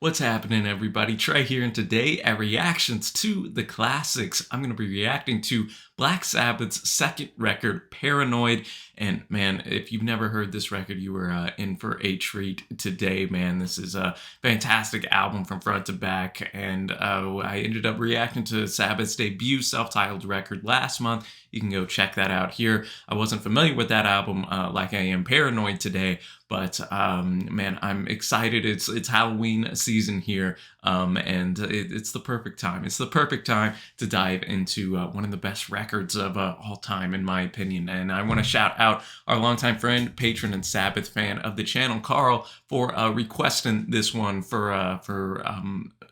What's happening, everybody? Trey here, and today at Reactions to the Classics, I'm going to be reacting to Black Sabbath's second record, Paranoid. And man, if you've never heard this record, you were in for a treat today, man. This is a fantastic album from front to back, and I ended up reacting to Sabbath's debut self-titled record last month. You can go check that out here. I wasn't familiar with that album like I am Paranoid today, but man, I'm excited. It's Halloween season here, and it's the perfect time. It's the perfect time to dive into one of the best records of all time, in my opinion. And I want to shout out our longtime friend, patron, and Sabbath fan of the channel, Carl, for requesting this one for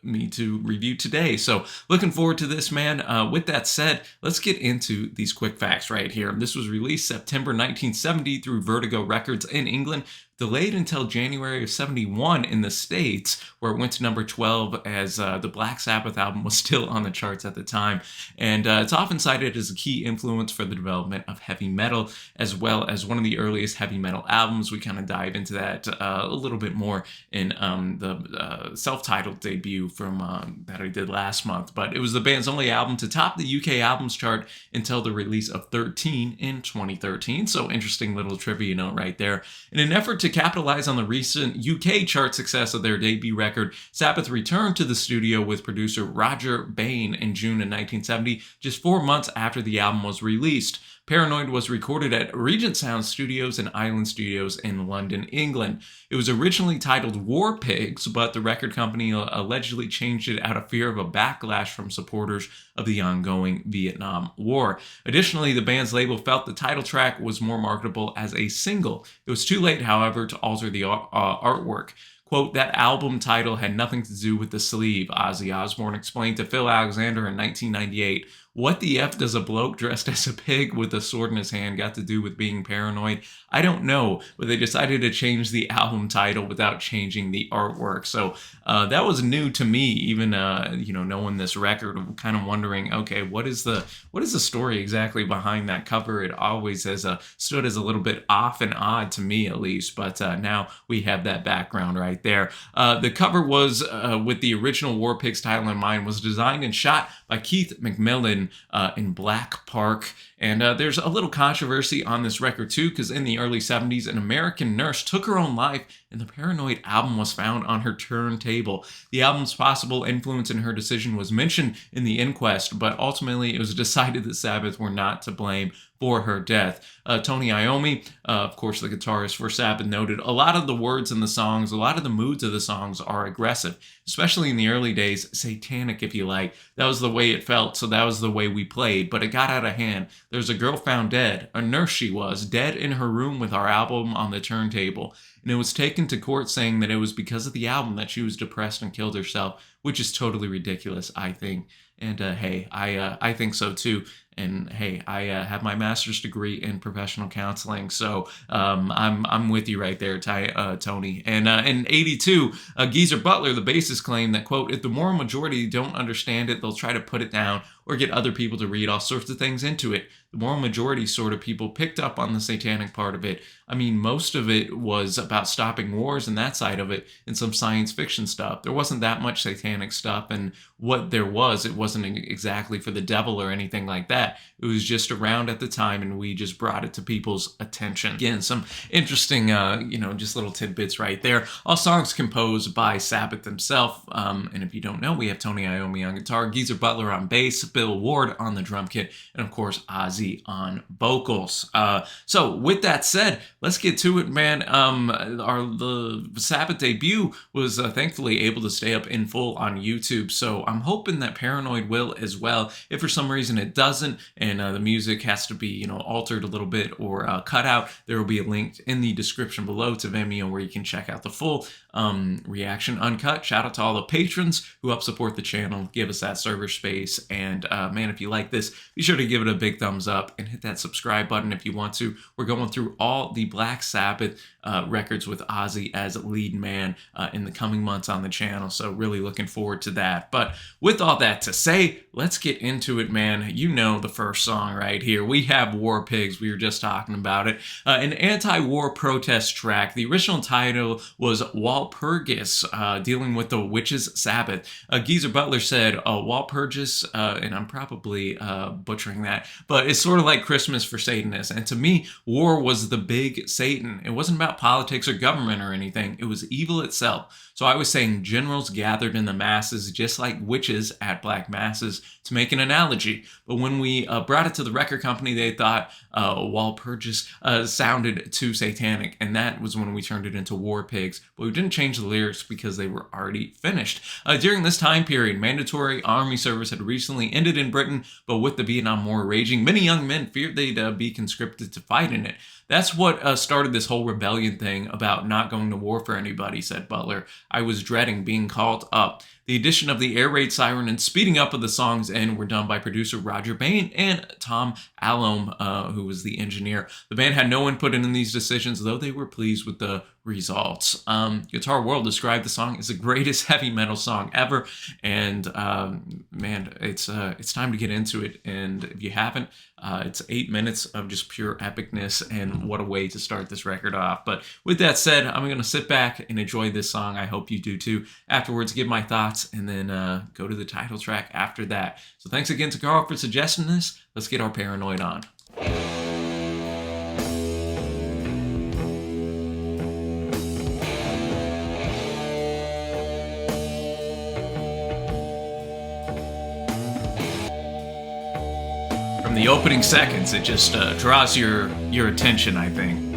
me to review today. So looking forward to this, man. With that said, let's get into these quick facts right here. This was released September 1970 through Vertigo Records in England, delayed until January of 71 in the States, where it went to number 12 as the Black Sabbath album was still on the charts at the time. And it's often cited as a key influence for the development of heavy metal, as well as one of the earliest heavy metal albums. We kind of dive into that a little bit more in the self-titled debut from that I did last month. But it was the band's only album to top the UK albums chart until the release of 13 in 2013. So interesting little trivia note right there. In an effort to capitalize on the recent UK chart success of their debut record, Sabbath returned to the studio with producer Roger Bain in June of 1970, just 4 months after the album was released. Paranoid was recorded at Regent Sound Studios and Island Studios in London, England. It was originally titled War Pigs, but the record company allegedly changed it out of fear of a backlash from supporters of the ongoing Vietnam War. Additionally, the band's label felt the title track was more marketable as a single. It was too late, however, to alter the artwork. Quote, that album title had nothing to do with the sleeve, Ozzy Osbourne explained to Phil Alexander in 1998. What the F does a bloke dressed as a pig with a sword in his hand got to do with being paranoid? I don't know, but they decided to change the album title without changing the artwork. So that was new to me, even knowing this record, kind of wondering, okay, what is the story exactly behind that cover? It always has stood as a little bit off and odd to me, at least, but now we have that background right there. The cover was with the original War Pigs title in mind, was designed and shot by Keith McMillan in Black Park. And there's a little controversy on this record too, because in the early 70s, an American nurse took her own life and the Paranoid album was found on her turntable. The album's possible influence in her decision was mentioned in the inquest, but ultimately it was decided that Sabbath were not to blame for her death. Tony Iommi, of course the guitarist for Sabbath, noted, a lot of the words in the songs, a lot of the moods of the songs are aggressive, especially in the early days, satanic if you like. That was the way it felt, so that was the way we played, but it got out of hand. There's a girl found dead, a nurse she was, dead in her room with our album on the turntable, and it was taken to court saying that it was because of the album that she was depressed and killed herself, which is totally ridiculous, I think. And hey, I think so too. And hey, I have my master's degree in professional counseling, so I'm with you right there, Tony. And in '82, Geezer Butler, the bassist, claimed that, quote, if the moral majority don't understand it, they'll try to put it down or get other people to read all sorts of things into it. The moral majority sort of people picked up on the satanic part of it. I mean, most of it was about stopping wars and that side of it, and some science fiction stuff. There wasn't that much satanic stuff, and what there was, it wasn't exactly for the devil or anything like that. It was just around at the time, and we just brought it to people's attention. Again, some interesting, just little tidbits right there. All songs composed by Sabbath himself, and if you don't know, we have Tony Iommi on guitar, Geezer Butler on bass, Bill Ward on the drum kit, and of course, Ozzy on vocals. So with that said, let's get to it, man. The Sabbath debut was thankfully able to stay up in full on YouTube, so I'm hoping that Paranoid will as well. If for some reason it doesn't, and the music has to be, altered a little bit or cut out, there will be a link in the description below to Vimeo where you can check out the full reaction uncut. Shout out to all the patrons who help support the channel, give us that server space, and And man, if you like this, be sure to give it a big thumbs up and hit that subscribe button if you want to. We're going through all the Black Sabbath records with Ozzy as lead man in the coming months on the channel. So really looking forward to that. But with all that to say, let's get into it, man. You know the first song right here. We have War Pigs. We were just talking about it. An anti-war protest track. The original title was Walpurgis, dealing with the witches' Sabbath. Geezer Butler said Walpurgis, and I'm probably butchering that, but it's sort of like Christmas for Satanists. And to me, war was the big Satan. It wasn't about politics or government or anything. It was evil itself. So I was saying generals gathered in the masses just like witches at black masses, to make an analogy. But when we brought it to the record company, they thought Walpurgis sounded too satanic, and that was when we turned it into War Pigs. But we didn't change the lyrics because they were already finished. During this time period, mandatory army service had recently ended in Britain, but with the Vietnam War raging, many young men feared they'd be conscripted to fight in it. That's what started this whole rebellion thing about not going to war for anybody, said Butler. I was dreading being called up. The addition of the air raid siren and speeding up of the song's end were done by producer Roger Bain and Tom Allom, who was the engineer. The band had no input in these decisions, though they were pleased with the results. Guitar World described the song as the greatest heavy metal song ever, and man, it's time to get into it. And if you haven't, it's 8 minutes of just pure epicness, and what a way to start this record off. But with that said, I'm going to sit back and enjoy this song. I hope you do too. Afterwards, give my thoughts, and then go to the title track after that. So thanks again to Carl for suggesting this. Let's get our Paranoid on. From the opening seconds, it just draws your attention, I think.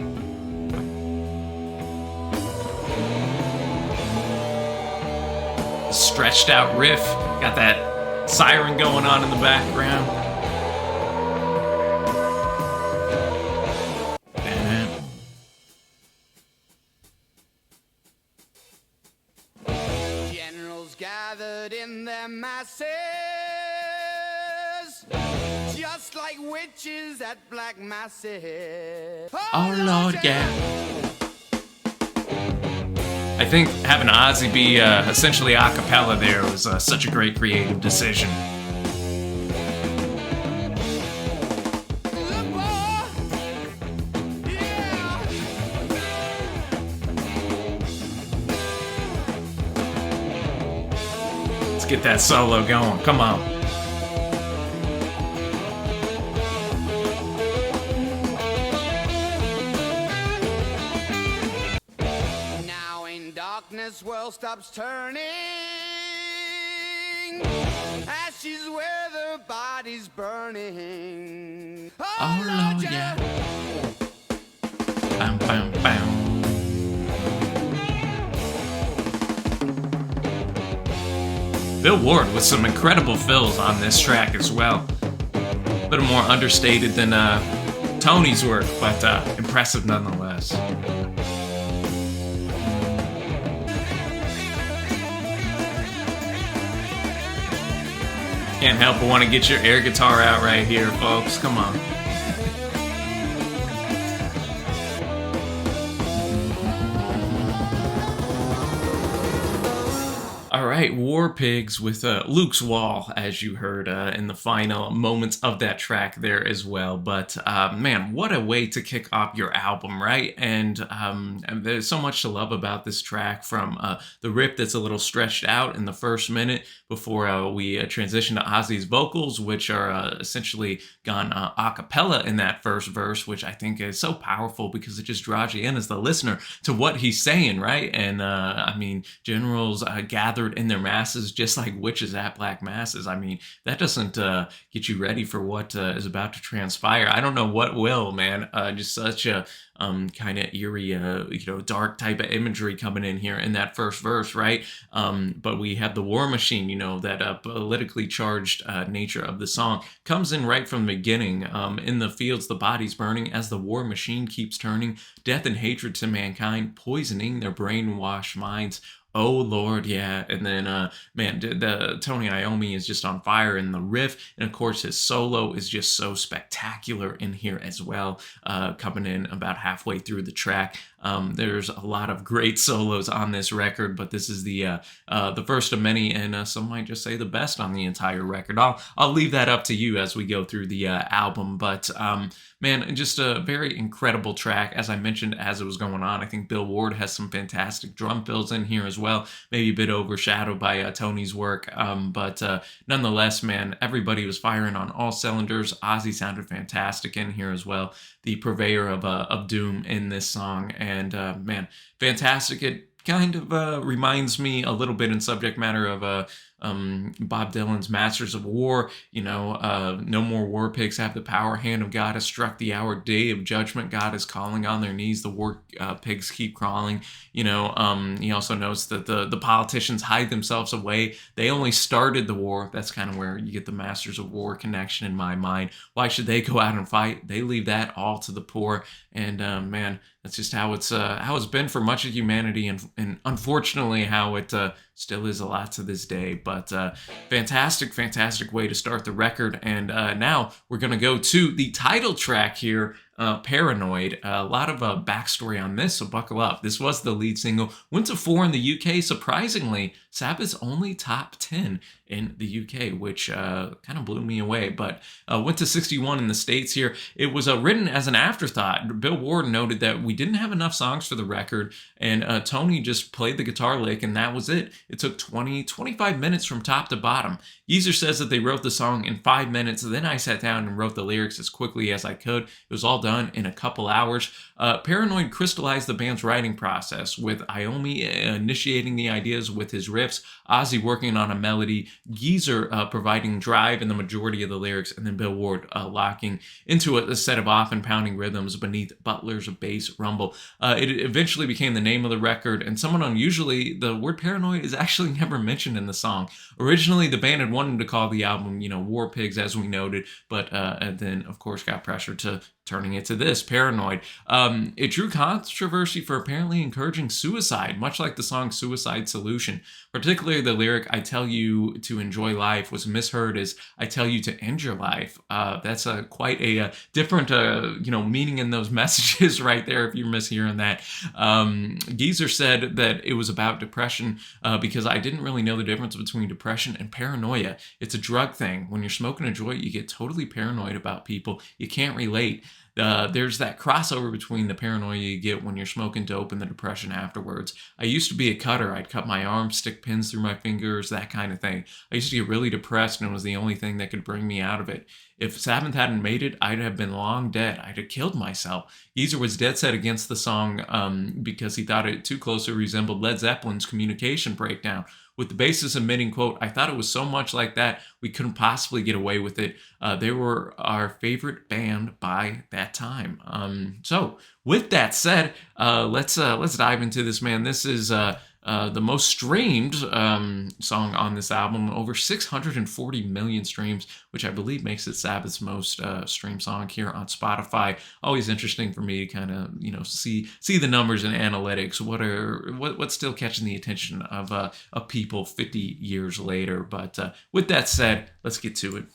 Stretched out riff, got that siren going on in the background. Generals gathered in their masses, just like witches at black masses. Oh Lord, yeah. I think having Ozzy be essentially a cappella there was such a great creative decision. Let's get that solo going. Come on. This world stops turning, ashes where the body's burning. Oh Lord, yeah. Bam, bam, bam. Bill Ward with some incredible fills on this track as well. A little more understated than Tony's work, but impressive nonetheless. Can't help but want to get your air guitar out right here, folks. Come on. All right, War Pigs with Luke's Wall, as you heard in the final moments of that track there as well. But man, what a way to kick off your album, right? And there's so much to love about this track, from the rip that's a little stretched out in the first minute before we transition to Ozzy's vocals, which are essentially gone a cappella in that first verse, which I think is so powerful because it just draws you in as the listener to what he's saying, right? And I mean, generals gathered in their masses just like witches at black masses. I mean, that doesn't get you ready for what is about to transpire. I don't know what will, man. Just such a kind of eerie, dark type of imagery coming in here in that first verse, right? But we have the war machine, that politically charged nature of the song comes in right from the beginning. In the fields, the bodies burning as the war machine keeps turning, death and hatred to mankind, poisoning their brainwashed minds. Oh Lord, yeah. And then man, the Tony Iommi is just on fire in the riff, and of course his solo is just so spectacular in here as well. Coming in about halfway through the track, there's a lot of great solos on this record, but this is the first of many, and some might just say the best on the entire record. I'll leave that up to you as we go through the album, but man, just a very incredible track. As I mentioned as it was going on, I think Bill Ward has some fantastic drum fills in here as well, maybe a bit overshadowed by Tony's work, but nonetheless, man, everybody was firing on all cylinders. Ozzy sounded fantastic in here as well, the purveyor of doom in this song, and man, fantastic. It kind of reminds me a little bit in subject matter of Bob Dylan's Masters of War. No more war pigs have the power. Hand of God has struck the hour. Day of judgment. God is calling on their knees. The war pigs keep crawling. He also notes that the politicians hide themselves away. They only started the war. That's kind of where you get the Masters of War connection in my mind. Why should they go out and fight? They leave that all to the poor. And man, that's just how it's been for much of humanity, and unfortunately how it still is a lot to this day. But fantastic way to start the record. And now we're gonna go to the title track here, Paranoid. A lot of backstory on this, so buckle up. This was the lead single, went to 4 in the UK. Surprisingly, Sabbath's only top 10 in the UK, which kind of blew me away, but went to 61 in the States here. It was written as an afterthought. Bill Ward noted that we didn't have enough songs for the record, and Tony just played the guitar lick, and that was it. It took 25 minutes from top to bottom. Geezer says that they wrote the song in 5 minutes, then I sat down and wrote the lyrics as quickly as I could. It was all done in a couple hours. Paranoid crystallized the band's writing process, with Iommi initiating the ideas with his riffs, Ozzy working on a melody, Geezer providing drive in the majority of the lyrics, and then Bill Ward locking into a set of often pounding rhythms beneath Butler's bass rumble. It eventually became the name of the record, and somewhat unusually, the word paranoid is actually never mentioned in the song. Originally, the band had wanted to call the album, War Pigs, as we noted, but and then, of course, got pressured to turning it to this, Paranoid. It drew controversy for apparently encouraging suicide, much like the song Suicide Solution. Particularly the lyric, I tell you to enjoy life, was misheard as I tell you to end your life. That's quite a different meaning in those messages right there, if you're mishearing that. Geezer said that it was about depression because I didn't really know the difference between depression and paranoia. It's a drug thing. When you're smoking a joint, you get totally paranoid about people. You can't relate. There's that crossover between the paranoia you get when you're smoking dope and the depression afterwards. I used to be a cutter. I'd cut my arms, stick pins through my fingers, that kind of thing. I used to get really depressed, and it was the only thing that could bring me out of it. If Sabbath hadn't made it, I'd have been long dead. I'd have killed myself. Geezer was dead set against the song because he thought it too closely resembled Led Zeppelin's Communication Breakdown, with the bassist admitting, quote, I thought it was so much like that, we couldn't possibly get away with it. They were our favorite band by that time. So with that said, let's dive into this, man. This is the most streamed song on this album, over 640 million streams, which I believe makes it Sabbath's most streamed song here on Spotify. Always interesting for me to kind of see the numbers and analytics. What's still catching the attention of people 50 years later. But with that said, let's get to it.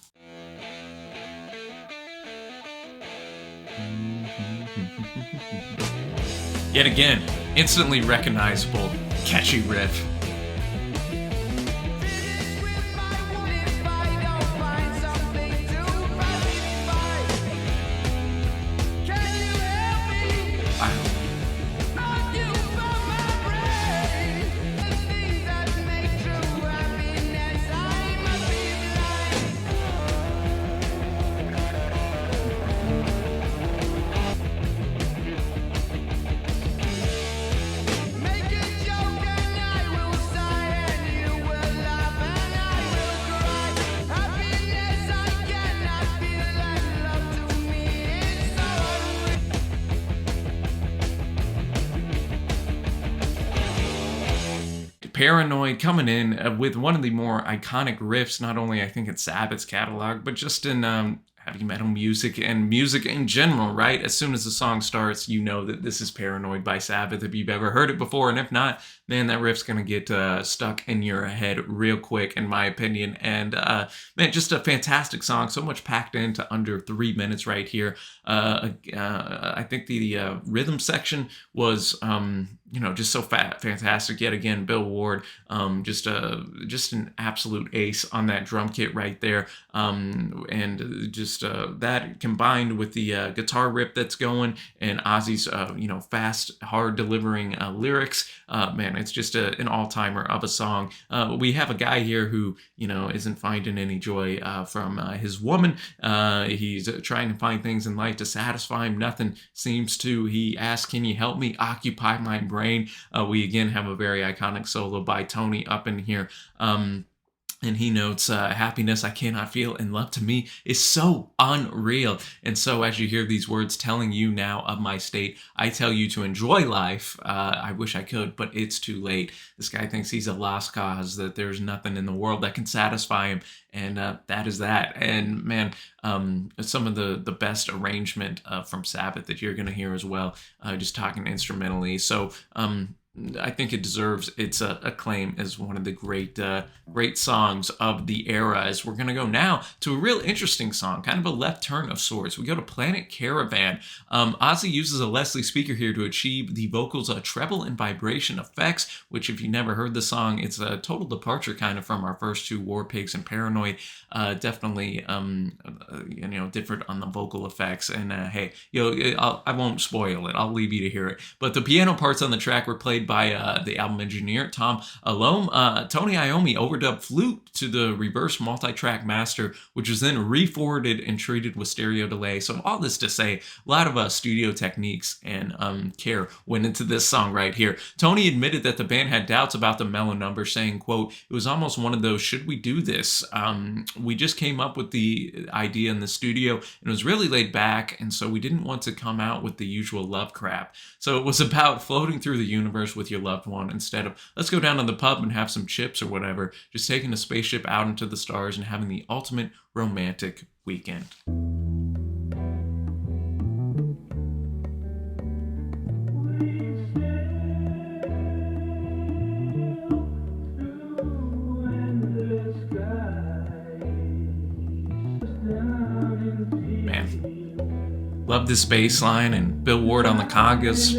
Yet again, instantly recognizable, catchy riff. Paranoid coming in with one of the more iconic riffs, not only I think in Sabbath's catalog, but just in heavy metal music and music in general, right? As soon as the song starts, you know that this is Paranoid by Sabbath if you've ever heard it before. And if not, man, that riff's going to get stuck in your head real quick, in my opinion. And man, just a fantastic song. So much packed into under 3 minutes right here. I think the rhythm section was, just so fantastic. Yet again, Bill Ward, just an absolute ace on that drum kit right there. And just that combined with the guitar rip that's going and Ozzy's, fast, hard delivering lyrics. Man, it's just an all-timer of a song. We have a guy here who, isn't finding any joy from his woman. He's trying to find things in life to satisfy him. Nothing seems to. He asks, "Can you help me occupy my brain?" We again have a very iconic solo by Tony up in here. And he notes, happiness I cannot feel and love to me is so unreal. And so as you hear these words telling you now of my state, I tell you to enjoy life. I wish I could, but it's too late. This guy thinks he's a lost cause, that there's nothing in the world that can satisfy him. And that is that. And man, some of the best arrangement from Sabbath that you're going to hear as well, just talking instrumentally. So I think it deserves its acclaim as one of the great songs of the era. As we're going to go now to a real interesting song, kind of a left turn of sorts. We go to Planet Caravan. Ozzy uses a Leslie speaker here to achieve the vocals' treble and vibration effects, which if you never heard the song, it's a total departure kind of from our first two, War Pigs and Paranoid. Definitely, different on the vocal effects. And hey, I won't spoil it. I'll leave you to hear it. But the piano parts on the track were played by the album engineer, Tom Alome. Tony Iommi overdubbed flute to the reverse multi-track master, which was then re-forwarded and treated with stereo delay. So all this to say, a lot of studio techniques and care went into this song right here. Tony admitted that the band had doubts about the mellow number, saying, quote, "It was almost one of those, should we do this? We just came up with the idea in the studio, and it was really laid back, and so we didn't want to come out with the usual love crap. So it was about floating through the universe with your loved one instead of let's go down to the pub and have some chips or whatever, just taking a spaceship out into the stars and having the ultimate romantic weekend." Man, love this bass line and Bill Ward on the congas.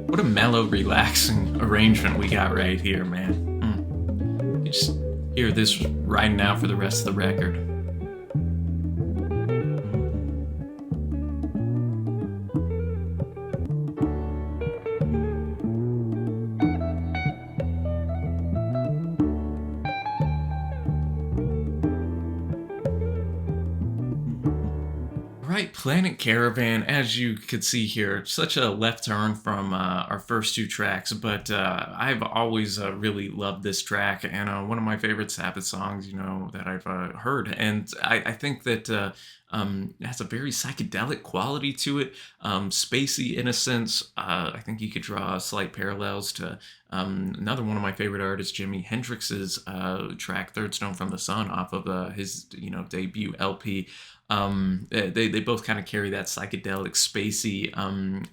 What a mellow, relaxing arrangement we got right here, man. You just hear this riding out for the rest of the record. Right, Planet Caravan, as you could see here, such a left turn from our first two tracks, but I've always really loved this track, and one of my favorite Sabbath songs, that I've heard. And I think that it has a very psychedelic quality to it, spacey in a sense. I think you could draw slight parallels to another one of my favorite artists, Jimi Hendrix's track "Third Stone from the Sun" off of his debut LP. They both kind of carry that psychedelic, spacey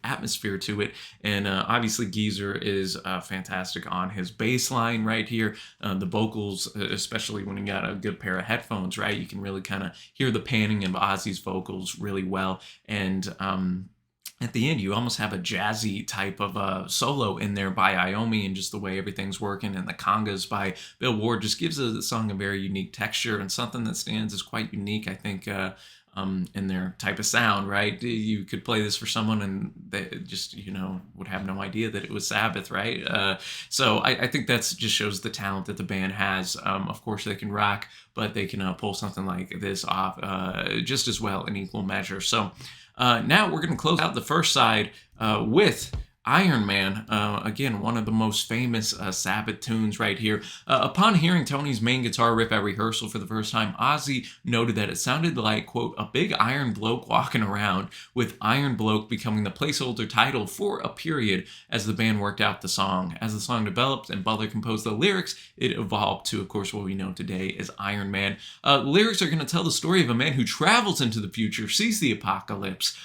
atmosphere to it, and obviously Geezer is fantastic on his bass line right here. The vocals, especially when you got a good pair of headphones, right, you can really kind of hear the panning of Ozzy's vocals really well, and at the end, you almost have a jazzy type of solo in there by Iommi, and just the way everything's working, and the congas by Bill Ward just gives the song a very unique texture and something that stands as quite unique, I think, in their type of sound, right? You could play this for someone and they just, would have no idea that it was Sabbath, right? So I think that's just shows the talent that the band has. Of course, they can rock, but they can pull something like this off just as well in equal measure. So now we're going to close out the first side with Iron Man, again, one of the most famous Sabbath tunes right here. Upon hearing Tony's main guitar riff at rehearsal for the first time, Ozzy noted that it sounded like, quote, a big iron bloke walking around, with Iron Bloke becoming the placeholder title for a period as the band worked out the song. As the song developed and Butler composed the lyrics, it evolved to, of course, what we know today as Iron Man. Lyrics are going to tell the story of a man who travels into the future, sees the apocalypse.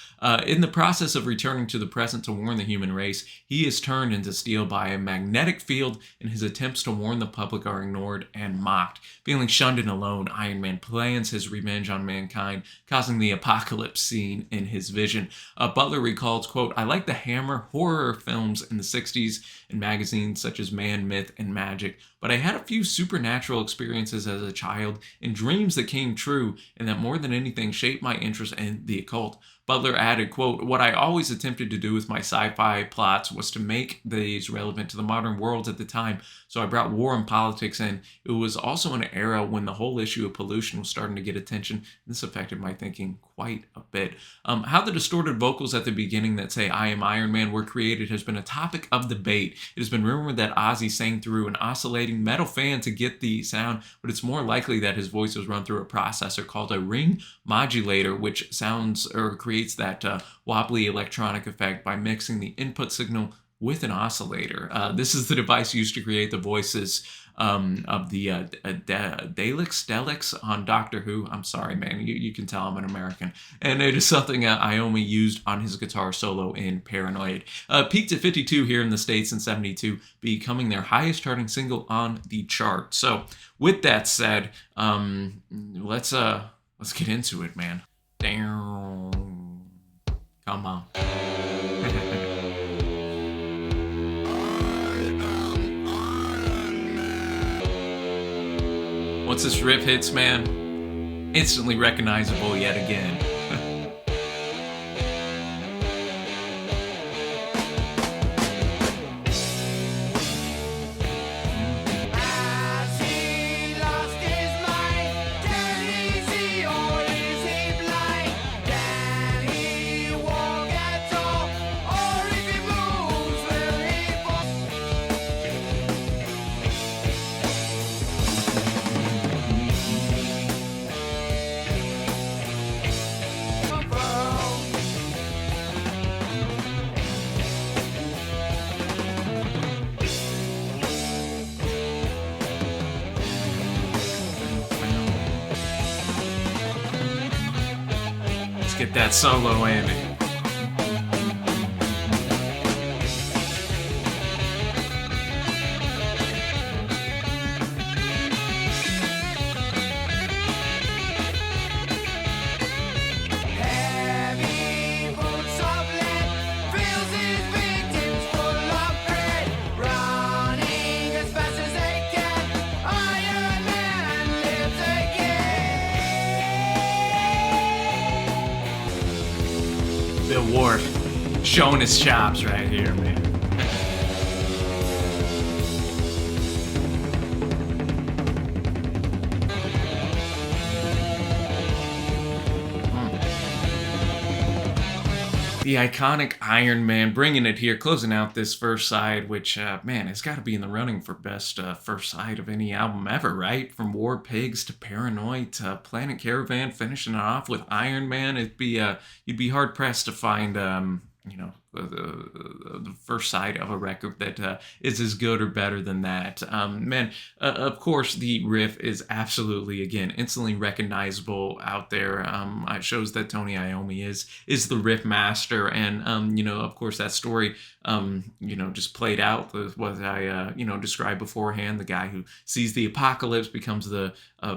In the process of returning to the present to warn the human race, he is turned into steel by a magnetic field, and his attempts to warn the public are ignored and mocked. Feeling shunned and alone, Iron Man plans his revenge on mankind, causing the apocalypse scene in his vision. Butler recalls, quote, I like the Hammer horror films in the 60s and magazines such as Man, Myth, and Magic, but I had a few supernatural experiences as a child and dreams that came true and that more than anything shaped my interest in the occult. Butler added, quote, what I always attempted to do with my sci-fi plots was to make these relevant to the modern world at the time, so I brought war and politics in. It was also an era when the whole issue of pollution was starting to get attention. This affected my thinking quite a bit. How the distorted vocals at the beginning that say, I am Iron Man, were created has been a topic of debate. It has been rumored that Ozzy sang through an oscillating metal fan to get the sound, but it's more likely that his voice was run through a processor called a ring modulator, which sounds or creates that wobbly electronic effect by mixing the input signal with an oscillator. This is the device used to create the voices of the Daleks on Doctor Who. I'm sorry, man. You can tell I'm an American. And it is something Iommi used on his guitar solo in Paranoid. Peaked at 52 here in the States in 72, becoming their highest charting single on the chart. So with that said, let's get into it, man. Damn. Come on. Once this riff hits, man, instantly recognizable yet again. Has he lost his mind? Can he see or is he blind? Can he walk at all? Or if he moves, will he fall? Let's get that solo, Andy. Heavy boots of lead fills his victims full of dread, running as fast as they can. Iron Man lives again. Bill Ward showing his chops right here, man. The iconic Iron Man, bringing it here, closing out this first side, which, man, it's got to be in the running for best first side of any album ever, right? From War Pigs to Paranoid to Planet Caravan, finishing it off with Iron Man. You'd be hard pressed to find, the first side of a record that is as good or better than that. Man, of course, the riff is absolutely, again, instantly recognizable out there. It shows that Tony Iommi is the riff master, and of course, that story, just played out with what I, described beforehand. The guy who sees the apocalypse becomes the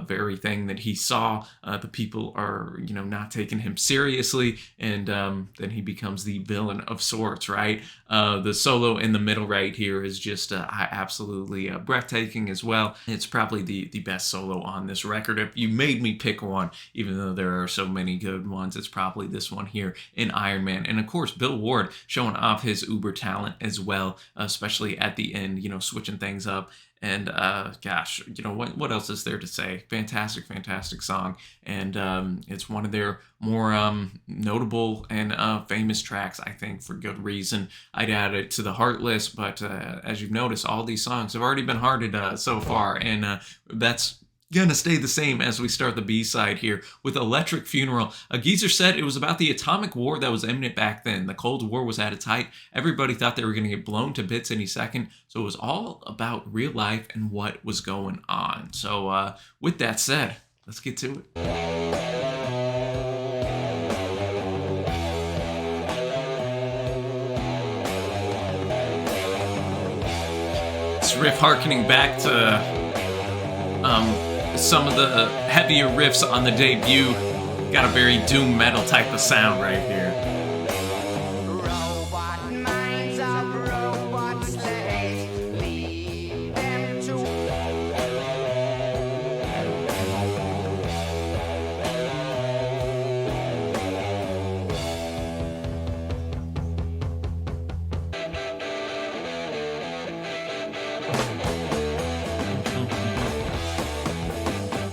very thing that he saw. The people are, not taking him seriously, and then he becomes the villain of sorts, right? The solo in the middle right here is just absolutely breathtaking as well. It's probably the best solo on this record. If you made me pick one, even though there are so many good ones, it's probably this one here in Iron Man. And of course, Bill Ward showing off his uber talent as well, especially at the end, switching things up. And gosh, what else is there to say? Fantastic, fantastic song, and it's one of their more notable and famous tracks, I think, for good reason. I'd add it to the Heart list, but as you've noticed, all these songs have already been hearted so far, and that's gonna stay the same as we start the B-side here with Electric Funeral. A geezer said it was about the atomic war that was imminent back then. The Cold War was at its height. Everybody thought they were gonna get blown to bits any second. So it was all about real life and what was going on. So with that said, let's get to it. This riff harkening back to some of the heavier riffs on the debut. Got a very doom metal type of sound right here. Robot minds of robot slaves, lead them to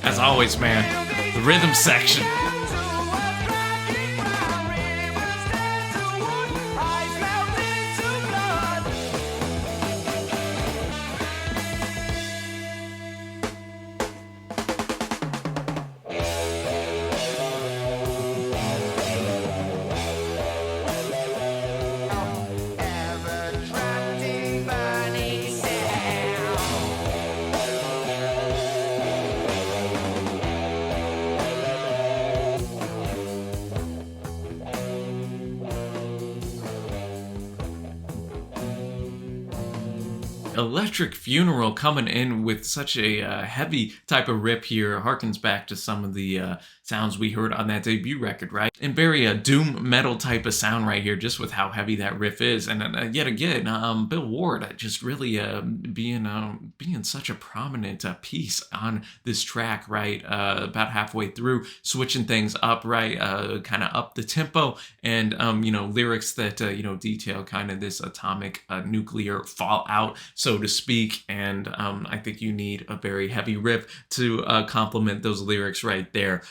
As always, man, the rhythm section. Electric Funeral coming in with such a heavy type of rip here harkens back to some of the sounds we heard on that debut record, right? And very doom metal type of sound right here, just with how heavy that riff is. And yet again, Bill Ward just really being such a prominent piece on this track, right? About halfway through, switching things up, right? Kind of up the tempo, and lyrics that detail kind of this atomic nuclear fallout, so to speak. And I think you need a very heavy riff to complement those lyrics right there.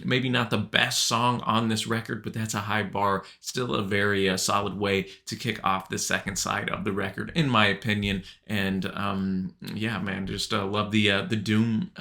Maybe not the best song on this record, but that's a high bar. Still a very solid way to kick off the second side of the record, in my opinion. And yeah, man, just love the doom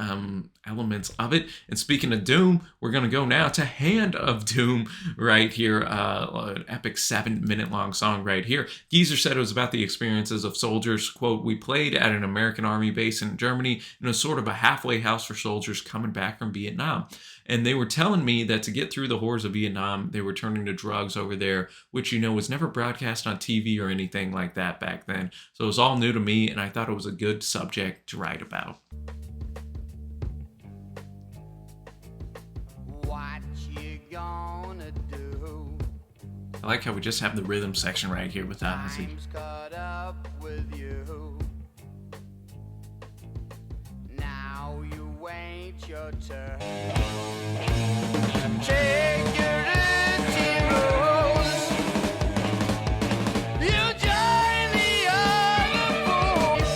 elements of it. And speaking of doom, we're gonna go now to Hand of Doom right here. An epic 7-minute long song right here. Geezer said it was about the experiences of soldiers. Quote, "We played at an American Army base in Germany in a sort of a halfway house for soldiers coming back from Vietnam. And they were telling me that to get through the horrors of Vietnam, they were turning to drugs over there, which, was never broadcast on TV or anything like that back then. So it was all new to me, and I thought it was a good subject to write about." what you gonna do. I like how we just have the rhythm section right here with that. Time's caught up with you. Now you wait your turn. Take your empty rose. You join the other boys.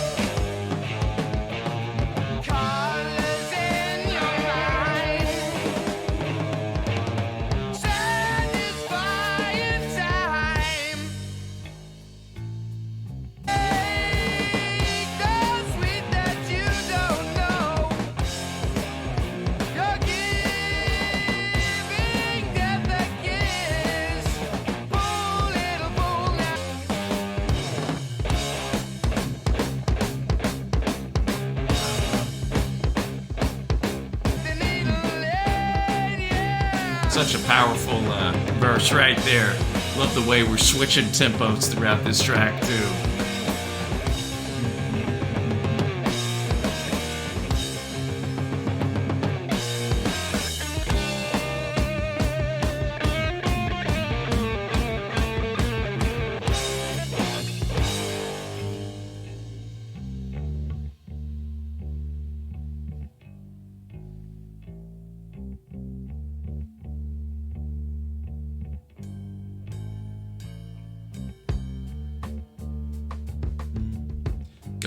Colors in your mind. Satisfying time. Take the sweet that you don't know. You're giving death a kiss. Pull, little pull now. The needle in, yeah. Such a powerful verse right there. Love the way we're switching tempos throughout this track too.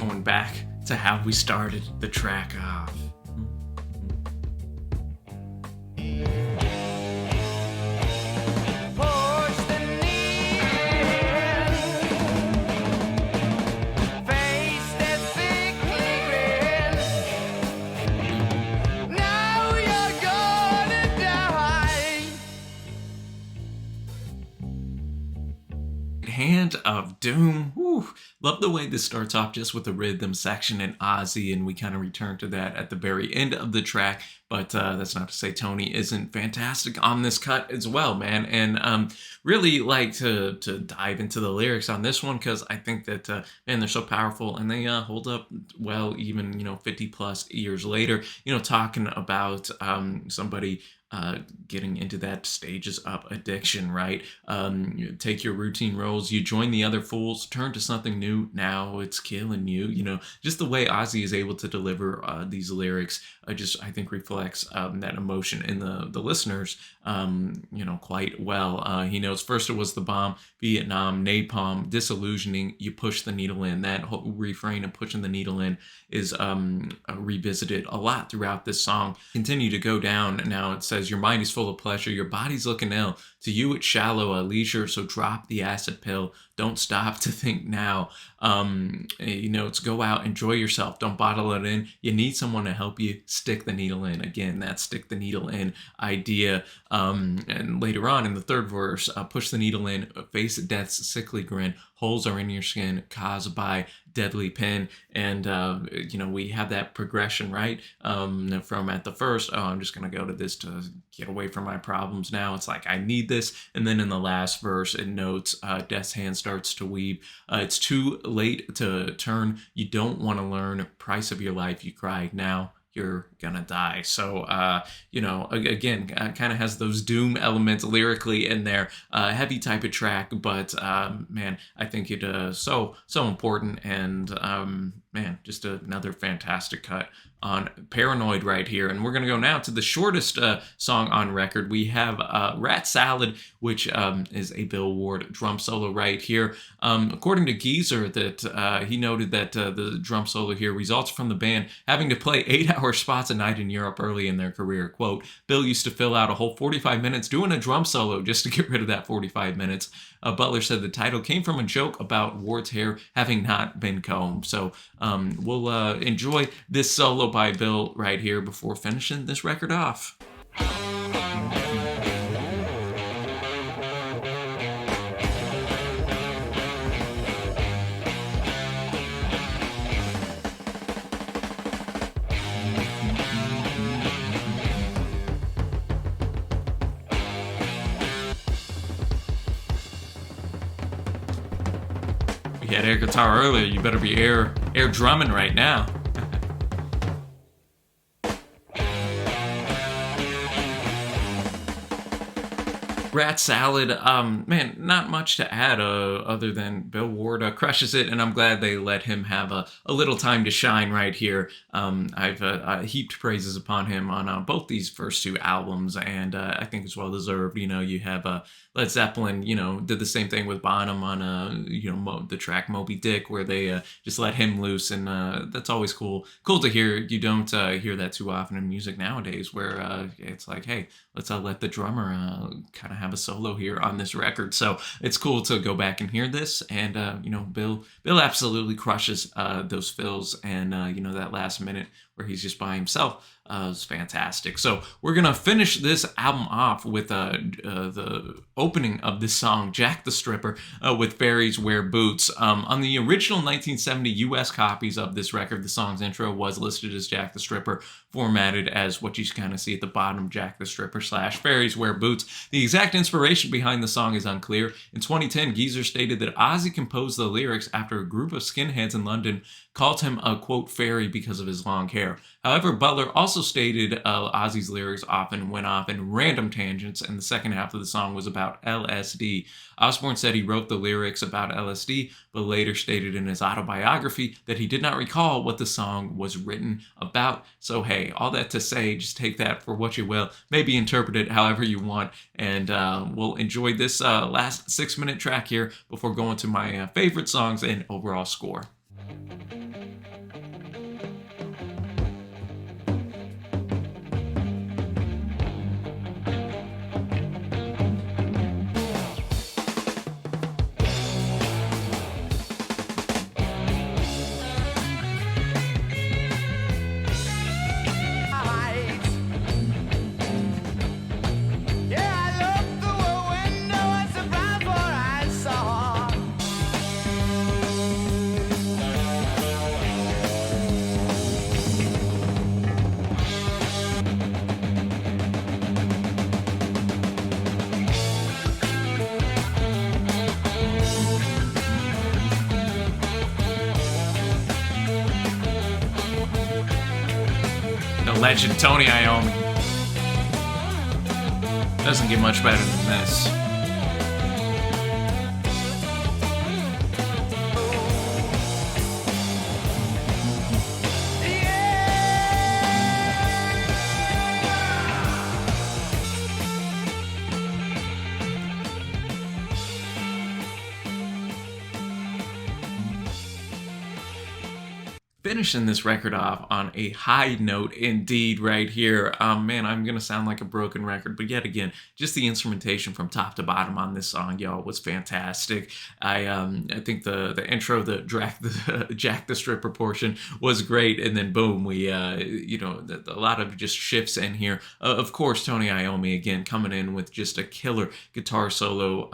going back to how we started the track off. Push the needle, face the sickly grin. Now you're gonna die. Hand of Doom. Whew. Love the way this starts off just with the rhythm section and Ozzy, and we kind of return to that at the very end of the track. But that's not to say Tony isn't fantastic on this cut as well, man. And really like to dive into the lyrics on this one because I think that man, they're so powerful and they hold up well, even 50 plus years later. Talking about somebody getting into that stages up addiction, right? You take your routine roles, you join the other fools, turn to something new. Now it's killing you. Just the way Ozzy is able to deliver these lyrics, I think reflects that emotion in the listeners, quite well. He knows first it was the bomb, Vietnam, napalm, disillusioning. You push the needle in. That whole refrain of pushing the needle in is revisited a lot throughout this song. Continue to go down. Now it says your mind is full of pleasure, your body's looking ill. To you it's shallow, a leisure, so drop the acid pill. Don't stop to think now. It's go out, enjoy yourself. Don't bottle it in. You need someone to help you. Stick the needle in. Again, that stick the needle in idea. And later on in the third verse, push the needle in, face death's sickly grin. Holes are in your skin caused by deadly pin. And, we have that progression, right? From at the first, I'm just going to go to this to get away from my problems now. It's like, I need this. And then in the last verse, it notes death's hand starts to weave. It's too late to turn. You don't want to learn. Price of your life, you cry. Now you're gonna die. So, again, kind of has those doom elements lyrically in there. Heavy type of track, but man, I think it so important. And man, just another fantastic cut on Paranoid right here. And we're going to go now to the shortest song on record. We have Rat Salad, which is a Bill Ward drum solo right here. According to Geezer, that he noted that the drum solo here results from the band having to play 8-hour spots a night in Europe early in their career. Quote, Bill used to fill out a whole 45 minutes doing a drum solo just to get rid of that 45 minutes. Butler said the title came from a joke about Ward's hair having not been combed. So we'll enjoy this solo by Bill right here before finishing this record off. You had air guitar earlier, you better be air drumming right now. Rat Salad, man, not much to add other than Bill Ward crushes it, and I'm glad they let him have a little time to shine right here. I've heaped praises upon him on both these first two albums, and I think it's well deserved. You have Led Zeppelin, did the same thing with Bonham on, the track Moby Dick, where they just let him loose, and that's always cool. Cool to hear. You don't hear that too often in music nowadays, where it's like, hey, let's let the drummer kind of have a solo here on this record. So it's cool to go back and hear this, and Bill absolutely crushes those fills, and that last minute where he's just by himself is fantastic. So we're gonna finish this album off with the opening of this song, Jack the Stripper, with Fairies Wear Boots. On the original 1970 US copies of this record, the song's intro was listed as Jack the Stripper, formatted as what you kind of see at the bottom, Jack the Stripper / Fairies Wear Boots. The exact inspiration behind the song is unclear. In 2010, Geezer stated that Ozzy composed the lyrics after a group of skinheads in London called him a, quote, fairy because of his long hair. However, Butler also stated Ozzy's lyrics often went off in random tangents, and the second half of the song was about LSD. Osbourne said he wrote the lyrics about LSD, but later stated in his autobiography that he did not recall what the song was written about. So hey, all that to say, just take that for what you will. Maybe interpret it however you want, and we'll enjoy this last 6-minute track here before going to my favorite songs and overall score. legend, Tony Iommi. Doesn't get much better than this. Finishing this record off on a high note indeed right here. Man, I'm gonna sound like a broken record, but yet again, just the instrumentation from top to bottom on this song, y'all, was fantastic. I think the intro, the Jack the Stripper portion was great, and then boom, we a lot of just shifts in here. Of course, Tony Iommi again coming in with just a killer guitar solo,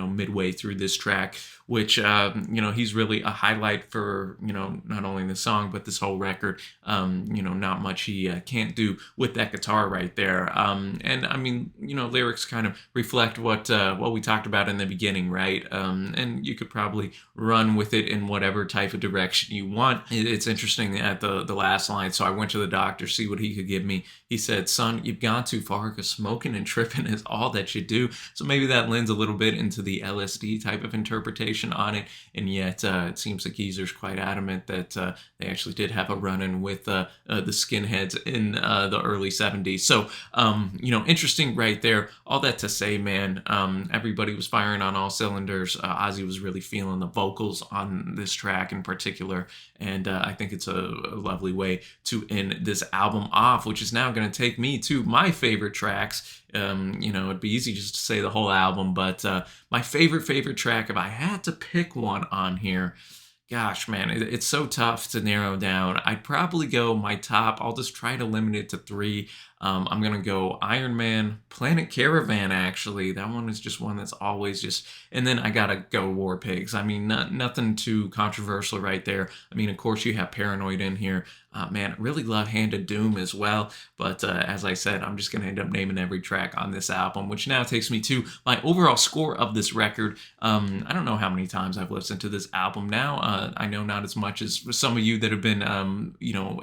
midway through this track, which he's really a highlight for not only the song but this whole record. Not much he can't do with that guitar right there. And I mean, lyrics kind of reflect what we talked about in the beginning, right? And you could probably run with it in whatever type of direction you want. It's interesting at the last line. So I went to the doctor, see what he could give me. He said, "Son, you've gone too far because smoking and tripping is all that you do." So maybe that lends a little bit into the LSD type of interpretation on it. And yet it seems like Geezer's quite adamant that they actually did have a run-in with the skinheads in the early 70s. So, interesting right there. All that to say, man, everybody was firing on all cylinders. Ozzy was really feeling the vocals on this track in particular. And I think it's a lovely way to end this album off, which is now going to take me to my favorite tracks. It'd be easy just to say the whole album, but my favorite track, if I had to pick one on here, gosh, man, it's so tough to narrow down. I'd probably go my top. I'll just try to limit it to 3. I'm going to go Iron Man, Planet Caravan, actually. That one is just one that's always just... And then I got to go War Pigs. I mean, nothing too controversial right there. I mean, of course, you have Paranoid in here. Man, I really love Hand of Doom as well. But as I said, I'm just going to end up naming every track on this album, which now takes me to my overall score of this record. I don't know how many times I've listened to this album now. I know not as much as some of you that have been,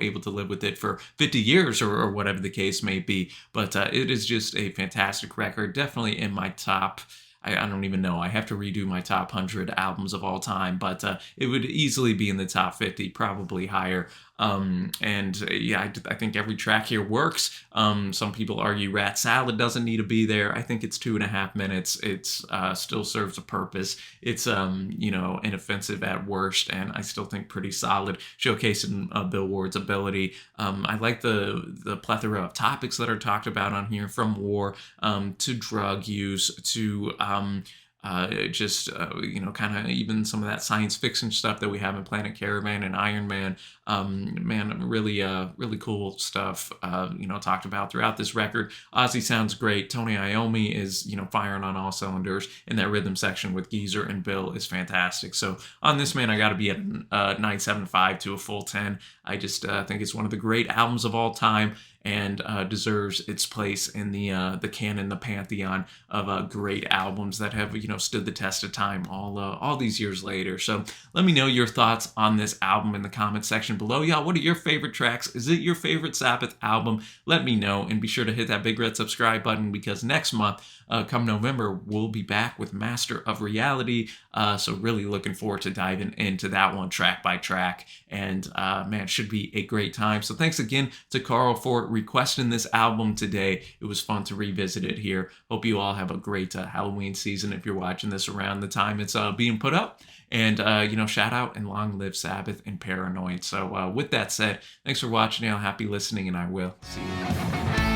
able to live with it for 50 years or whatever the case may be. But it is just a fantastic record. Definitely in my top... I don't even know. I have to redo my top 100 albums of all time, but it would easily be in the top 50, probably higher. I think every track here works. Some people argue Rat Salad doesn't need to be there. I think it's 2.5 minutes. It's still serves a purpose. It's inoffensive at worst, and I still think pretty solid, showcasing Bill Ward's ability. I like the plethora of topics that are talked about on here, from war to drug use to kind of even some of that science fiction stuff that we have in Planet Caravan and Iron Man. Really cool stuff, talked about throughout this record. Ozzy sounds great. Tony Iommi is, firing on all cylinders, and that rhythm section with Geezer and Bill is fantastic. So on this, man, I got to be at 9.75 to a full 10. I just think it's one of the great albums of all time, and deserves its place in the canon, the pantheon of great albums that have stood the test of time all these years later. So let me know your thoughts on this album in the comment section below. Y'all, what are your favorite tracks? Is it your favorite Sabbath album? Let me know, and be sure to hit that big red subscribe button, because next month, come November, we'll be back with Master of Reality. So really looking forward to diving into that one track by track, and man, should be a great time. So thanks again to Carl for requesting this album today. It was fun to revisit it here. Hope you all have a great Halloween season if you're watching this around the time it's being put up. And, shout out and long live Sabbath and Paranoid. So with that said, thanks for watching, y'all. Happy listening, and I will see you later.